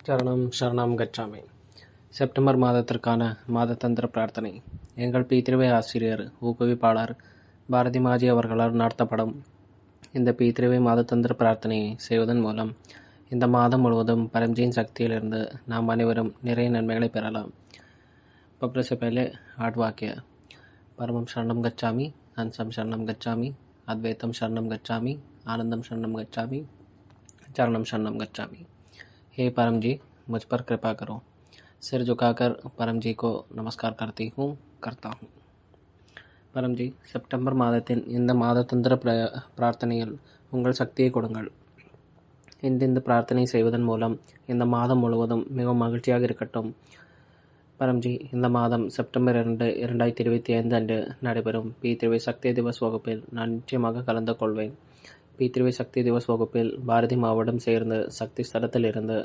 சரணம் சரணம் கச்சாமி. செப்டம்பர் மாதத்திற்கான மாததந்திர பிரார்த்தனை. எங்கள் பீத்திருவை ஆசிரியர் ஊக்குவிப்பாளர் பாரதி மாஜி அவர்களால் நடத்தப்படும் இந்த பீத்திருவை மாததந்திர பிரார்த்தனையை செய்வதன் மூலம் இந்த மாதம் முழுவதும் பரம்ஜியின் சக்தியிலிருந்து நாம் அனைவரும் நிறைய நன்மைகளை பெறலாம். பப்ர से पहले 8 वाक्य. परमं शरणं गच्छामि, हंसं शरणं गच्छामि, अद्वैतं शरणं गच्छामि, आनंदम शरणं गच्छामि, चरणम शरणं गच्छामि. हे परम जी, मुझ पर कृपा करो. सिर झुकाकर परम जी को नमस्कार करता हूँ. பரம் ஜி, செப்டம்பர் மாதத்தின் இந்த மாததந்திர பிரார்த்தனையில் உங்கள் சக்தியை கொடுங்கள். இந்த பிரார்த்தனை செய்வதன் மூலம் இந்த மாதம் முழுவதும் மிகவும் மகிழ்ச்சியாக இருக்கட்டும். பரம்ஜி, இந்த மாதம் செப்டம்பர் 2, 2025 அன்று நடைபெறும் பீத்திருவை சக்தி திவஸ் வகுப்பில் நான் நிச்சயமாக கலந்து கொள்வேன். பீத்திருவை சக்தி திவஸ் வகுப்பில் பாரதி மாவுடன் சேர்ந்து சக்தி ஸ்தலத்தில் இருந்து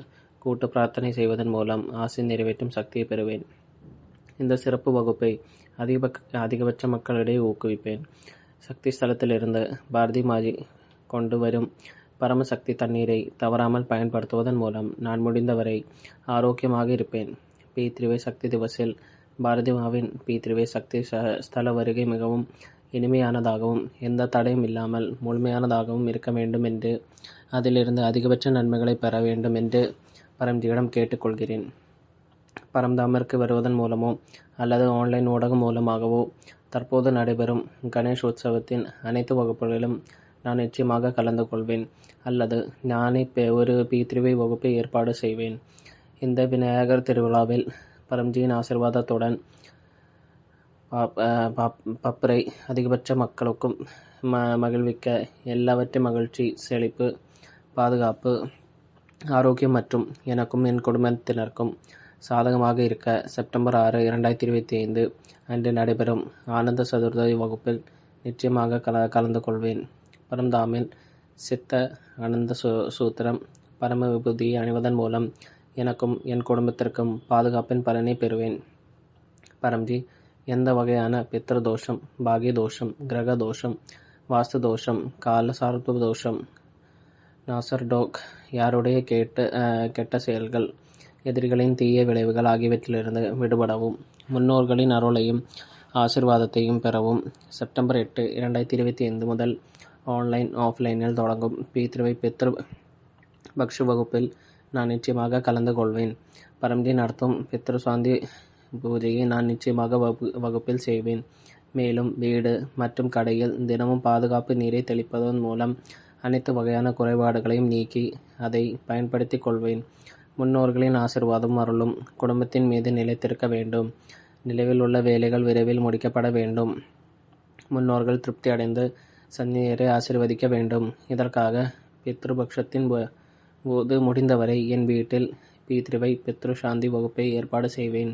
கூட்டு பிரார்த்தனை செய்வதன் மூலம் ஆசை நிறைவேற்றும் சக்தியை பெறுவேன். இந்த சிறப்பு வகுப்பை அதிகபட்ச மக்களிடையே ஊக்குவிப்பேன். சக்தி ஸ்தலத்தில் இருந்து பாரதி மாஜி கொண்டு வரும் பரமசக்தி தண்ணீரை தவறாமல் பயன்படுத்துவதன் மூலம் நான் முடிந்தவரை ஆரோக்கியமாக இருப்பேன். பீத்திருவை சக்தி திவஸில் பாரதி மாவின் பீத்திருவை சக்தி ஸ்தல வருகை மிகவும் இனிமையானதாகவும் எந்த தடையும் இல்லாமல் முழுமையானதாகவும் இருக்க வேண்டும் என்று அதிலிருந்து அதிகபட்ச நன்மைகளை பெற வேண்டும் என்று பரம்ஜியிடம் கேட்டுக்கொள்கிறேன். பரம்தாமிற்கு வருவதன் மூலமோ அல்லது ஆன்லைன் ஊடகம் மூலமாகவோ தற்போது நடைபெறும் கணேஷ் உற்சவத்தின் அனைத்து வகுப்புகளிலும் நான் நிச்சயமாக கலந்து கொள்வேன் அல்லது நானே ஒரு பீத்திருவை வகுப்பை ஏற்பாடு செய்வேன். இந்த விநாயகர் திருவிழாவில் பரம்ஜியின் ஆசீர்வாதத்துடன் பப்பரை அதிகபட்ச மக்களுக்கும் மகிழ்விக்க எல்லாவற்றை மகிழ்ச்சி, செழிப்பு, பாதுகாப்பு, ஆரோக்கியம் மற்றும் எனக்கும் என் குடும்பத்தினருக்கும் சாதகமாக இருக்க செப்டம்பர் 6, 2025 அன்று நடைபெறும் ஆனந்த சதுர்த்தி வகுப்பில் நிச்சயமாக கலந்து கொள்வேன். பரம்தாமில் சித்த ஆனந்த சூத்திரம் பரம விபூதியை அணிவதன் மூலம் எனக்கும் என் குடும்பத்திற்கும் பாதுகாப்பின் பலனை பெறுவேன். பரம்ஜி, எந்த வகையான பித்ரு தோஷம், பாகிய தோஷம், கிரக தோஷம், வாஸ்து தோஷம், கால சார்பு தோஷம், நாசர் டோக், யாருடைய கெட்ட செயல்கள், எதிரிகளின் தீய விளைவுகள் ஆகியவற்றிலிருந்து விடுபடவும் முன்னோர்களின் அருளையும் ஆசீர்வாதத்தையும் பெறவும் செப்டம்பர் 8, 2025 முதல் ஆன்லைன் ஆஃப்லைனில் தொடங்கும் பீத்திருவை பித்ரு பக்ஷு வகுப்பில் நான் நிச்சயமாக கலந்து கொள்வேன். பரம்ஜி நடத்தும் பித்ரு சாந்தி பூஜையை நான் நிச்சயமாக வகுப்பில் செய்வேன். மேலும் வீடு மற்றும் கடையில் தினமும் பாதுகாப்பு நீரை தெளிப்பதன் மூலம் அனைத்து வகையான குறைபாடுகளையும் நீக்கி அதை பயன்படுத்திக் கொள்வேன். முன்னோர்களின் ஆசீர்வாதம் அருளும் குடும்பத்தின் மீது நிலைத்திருக்க வேண்டும். நிலவில் உள்ள வேலைகள் விரைவில் முடிக்கப்பட வேண்டும். முன்னோர்கள் திருப்தி அடைந்து சந்நியரை ஆசீர்வதிக்க வேண்டும். இதற்காக பித்ருபக்ஷத்தின் போது முடிந்தவரை என் வீட்டில் பீத்திருவை பித்ரு சாந்தி வகுப்பை ஏற்பாடு செய்வேன்.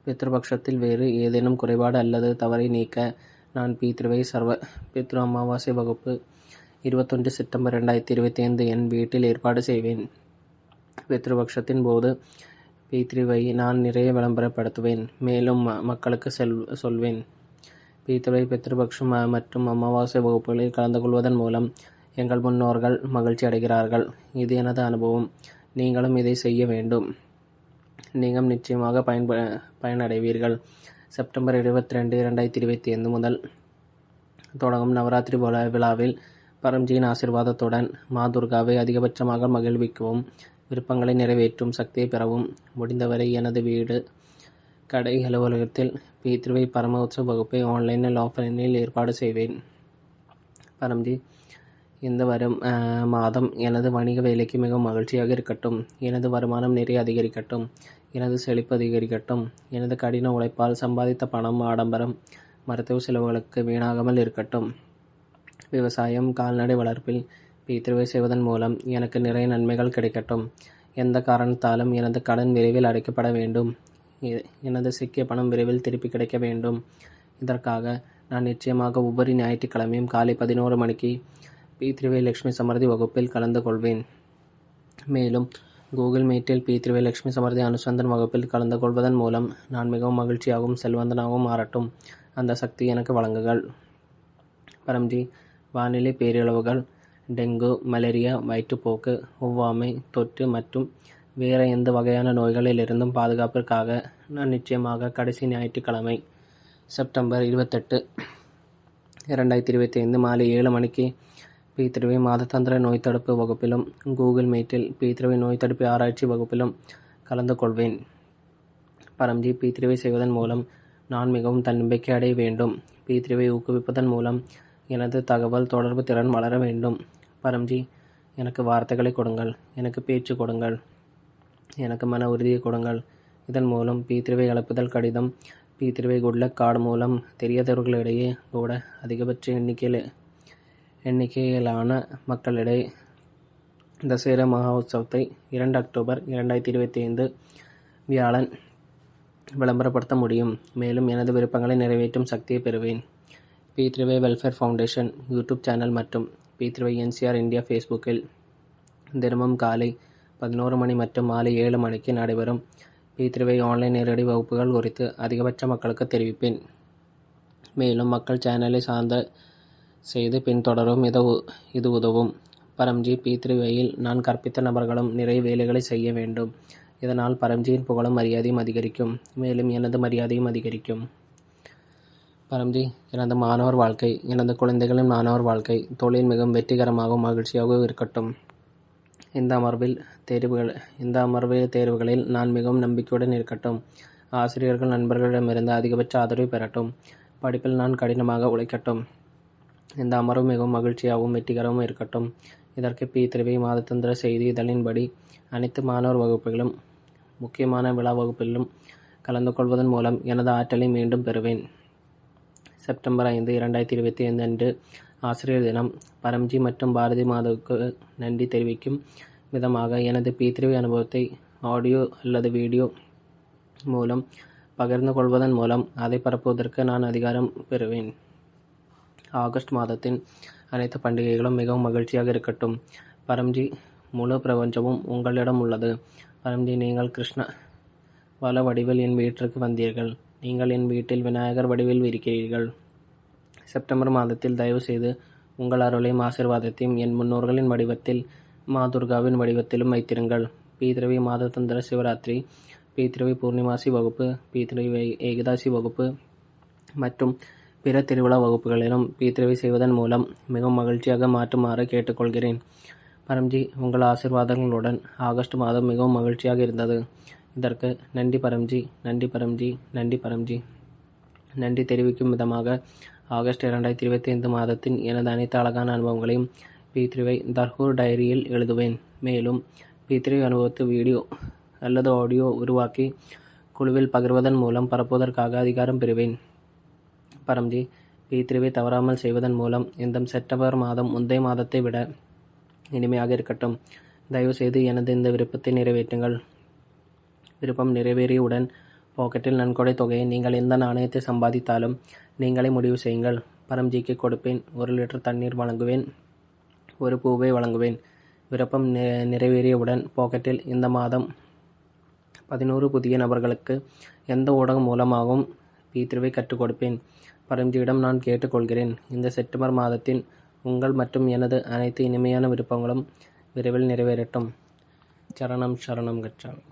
பித்ருபக்ஷத்தில் வேறு ஏதேனும் குறைபாடு அல்லது தவறை நீக்க நான் பீத்திருவை சர்வ பித்ரு அமாவாசை வகுப்பு 21 செப்டம்பர் 2025 என் வீட்டில் ஏற்பாடு செய்வேன். பித்ருபக்ஷத்தின் போது பீத்திருவை நான் நிறைய விளம்பரப்படுத்துவேன். மேலும் மக்களுக்கு சொல்வேன். பீத்திருவை பித்ருபக்ஷம் மற்றும் அமாவாசை வகுப்புகளில் கலந்து கொள்வதன் மூலம் எங்கள் முன்னோர்கள் மகிழ்ச்சி அடைகிறார்கள். இது எனது அனுபவம். நீங்களும் இதை செய்ய வேண்டும். நீங்கள் நிச்சயமாக பயனடைவீர்கள். செப்டம்பர் 22, 2025 முதல் தொடங்கும் நவராத்திரி விழாவில் பரம்ஜியின் ஆசீர்வாதத்துடன் மா துர்காவை அதிகபட்சமாக மகிழ்விக்கவும் விருப்பங்களை நிறைவேற்றும் சக்தியை பெறவும் முடிந்தவரை எனது வீடு, கடை, அலுவலகத்தில் பீத்திருவை பரம உற்சவ வகுப்பை ஆன்லைனில் ஆஃப்லைனில் ஏற்பாடு செய்வேன். பரம்ஜி, இந்த வரும் மாதம் எனது வணிக வேலைக்கு மிகவும் மகிழ்ச்சியாக இருக்கட்டும். எனது வருமானம் நிறைய அதிகரிக்கட்டும். எனது செழிப்பு அதிகரிக்கட்டும். எனது கடின உழைப்பால் சம்பாதித்த பணம், ஆடம்பரம், மருத்துவ செலவுகளுக்கு வீணாகாமல் இருக்கட்டும். விவசாயம், கால்நடை வளர்ப்பில் பீத்திருவை செய்வதன் மூலம் எனக்கு நிறைய நன்மைகள் கிடைக்கட்டும். எந்த காரணத்தாலும் எனது கடன் விரைவில் அடைக்கப்பட வேண்டும். எனது சிக்கிய பணம் விரைவில் திருப்பி கிடைக்க வேண்டும். இதற்காக நான் நிச்சயமாக ஒவ்வொரு ஞாயிற்றுக்கிழமையும் காலை 11 மணிக்கு பீத்திருவை லட்சுமி சமர்த்தி வகுப்பில் கலந்து கொள்வேன். மேலும் கூகுள் மீட்டில் பீத்திருவை லட்சுமி சமர்த்தி அனுசந்தன் வகுப்பில் கலந்து கொள்வதன் மூலம் நான் மிகவும் மகிழ்ச்சியாகவும் செல்வந்தனாகவும் மாறட்டும். அந்த சக்தி எனக்கு வழங்குங்கள். பரம்ஜி, வானிலை பேரிழவுகள், டெங்கு, மலேரியா, வயிற்றுப்போக்கு, ஒவ்வாமை, தொற்று மற்றும் வேறு எந்த வகையான நோய்களிலிருந்தும் பாதுகாப்பிற்காக நான் நிச்சயமாக கடைசி ஞாயிற்றுக்கிழமை செப்டம்பர் 28, 2025 மாலை 7 மணிக்கு பி3வி மாதத்தந்திர நோய் தடுப்பு வகுப்பிலும் கூகுள் மீட்டில் பி3வி நோய் தடுப்பு ஆராய்ச்சி வகுப்பிலும் கலந்து கொள்வேன். பரம்ஜி, பி3வி செய்வதன் மூலம் நான் மிகவும் தன்னம்பிக்கை அடைய வேண்டும். பி3வை ஊக்குவிப்பதன் மூலம் எனது தகவல் தொடர்பு திறன் வளர வேண்டும். பரம்ஜி, எனக்கு வார்த்தைகளை கொடுங்கள், எனக்கு பேச்சு கொடுங்கள், எனக்கு மன உறுதியை கொடுங்கள். இதன் மூலம் பி3வை அழைப்புதல் கடிதம், பி3வை குட்லக் கார்டு மூலம் தெரியாதவர்களிடையே கூட அதிகபட்ச எண்ணிக்கையிலான மக்களிடையே தசேரா மகோத்சவத்தை 2 அக்டோபர் 2025 வியாழன் விளம்பரப்படுத்த முடியும். மேலும் எனது விருப்பங்களை நிறைவேற்றும் சக்தியை பெறுவேன். பி3வை வெல்ஃபேர் ஃபவுண்டேஷன் யூடியூப் சேனல் மற்றும் பி3வை என்சிஆர் இந்தியா ஃபேஸ்புக்கில் தினமும் காலை 11 மணி மற்றும் மாலை 7 மணிக்கு நடைபெறும் பி3வை ஆன்லைன் நேரடி வகுப்புகள் குறித்து அதிகபட்ச மக்களுக்கு தெரிவிப்பேன். மேலும் மக்கள் சேனலை சார்ந்த செய்து பின்தொடரும் இது உதவும். பரம்ஜி, பி3வையில் நான் கற்பித்த நபர்களும் நிறைய வேலைகளை செய்ய வேண்டும். இதனால் பரம்ஜியின் புகழும் மரியாதையும் அதிகரிக்கும். மேலும் எனது மரியாதையும் அதிகரிக்கும். பரம்ஜி, எனது மாணவர் வாழ்க்கை, எனது குழந்தைகளின் மாணவர் வாழ்க்கை, தொழில் மிகவும் வெற்றிகரமாகவும் மகிழ்ச்சியாகவும் இருக்கட்டும். இந்த அமர்வு தேர்வுகளில் நான் மிகவும் நம்பிக்கையுடன் இருக்கட்டும். ஆசிரியர்கள் நண்பர்களிடமிருந்து அதிகபட்ச ஆதரவை பெறட்டும். படிப்பில் நான் கடினமாக உழைக்கட்டும். இந்த அமர்வு மிகவும் மகிழ்ச்சியாகவும் வெற்றிகரமாகவும் இருக்கட்டும். இதற்கு பி3வி மாதத்தந்திர செய்தி இதழின்படி அனைத்து மாணவர் வகுப்புகளும் முக்கியமான விழா வகுப்பிலும் கலந்து கொள்வதன் மூலம் எனது ஆற்றலை மீண்டும் பெறுவேன். செப்டம்பர் 5, 2025 அன்று ஆசிரியர் தினம். பரம்ஜி மற்றும் பாரதி மாதாவுக்கு நன்றி தெரிவிக்கும் விதமாக எனது பி3வி அனுபவத்தை ஆடியோ அல்லது வீடியோ மூலம் பகிர்ந்து கொள்வதன் மூலம் அதை பரப்புவதற்கு நான் அதிகாரம் பெறுவேன். ஆகஸ்ட் மாதத்தின் அனைத்து பண்டிகைகளும் மிகவும் மகிழ்ச்சியாக இருக்கட்டும். பரம்ஜி, முழு பிரபஞ்சமும் உங்களிடம் உள்ளது. பரம்ஜி, நீங்கள் கிருஷ்ண வல வடிவில் என் வீட்டிற்கு வந்தீர்கள். நீங்கள் என் வீட்டில் விநாயகர் வடிவில் இருக்கிறீர்கள். செப்டம்பர் மாதத்தில் தயவு செய்து உங்கள் அருளையும் ஆசீர்வாதத்தையும் என் முன்னோர்களின் வடிவத்தில் மாதுர்காவின் வடிவத்திலும் வைத்திருங்கள். பி3வி மாதத்தந்திர சிவராத்திரி, பி3வி பூர்ணிமாசி வகுப்பு, பி3வி ஏகாதசி வகுப்பு மற்றும் பிற திருவிழா வகுப்புகளிலும் பி3வை செய்வதன் மூலம் மிகவும் மகிழ்ச்சியாக மாற்றுமாறு கேட்டுக்கொள்கிறேன். பரம்ஜி, உங்கள் ஆசீர்வாதங்களுடன் ஆகஸ்ட் மாதம் மிகவும் மகிழ்ச்சியாக இருந்தது. இதற்கு நன்றி பரம்ஜி, நன்றி பரம்ஜி, நன்றி பரம்ஜி. நன்றி தெரிவிக்கும் விதமாக ஆகஸ்ட் 2025 மாதத்தின் எனது அனைத்து அழகான அனுபவங்களையும் பி3வை தர்ஹூர் டைரியில் எழுதுவேன். மேலும் பி3வி அனுபவத்தை வீடியோ அல்லது ஆடியோ உருவாக்கி குழுவில் பகிர்வதன் மூலம் பரப்புவதற்காக அதிகாரம் பெறுவேன். பரம்ஜி, பி3வை தவறாமல் செய்வதன் மூலம் இந்த செப்டம்பர் மாதம் முந்தைய மாதத்தை விட இனிமையாக இருக்கட்டும். தயவு செய்து எனது இந்த விருப்பத்தை நிறைவேற்றுங்கள். விருப்பம் நிறைவேறியவுடன் பாக்கெட்டில் நன்கொடை தொகையை நீங்கள் எந்த நாணயத்தை சம்பாதித்தாலும் நீங்களே முடிவு செய்யுங்கள். பரம்ஜிக்கு கொடுப்பேன். 1 லிட்டர் தண்ணீர் வழங்குவேன். 1 பூவை வழங்குவேன். விருப்பம் நிறைவேறியவுடன் பாக்கெட்டில் இந்த மாதம் 11 புதிய நபர்களுக்கு எந்த ஊடகம் மூலமாகவும் பி3வை கற்றுக் கொடுப்பேன். பரம்ஜியிடம் நான் கேட்டுக்கொள்கிறேன். இந்த செப்டம்பர் மாதத்தின் உங்கள் மற்றும் எனது அனைத்து இனிமையான விருப்பங்களும் விரைவில் நிறைவேறட்டும். சரணம் சரணம் கச்சாமி.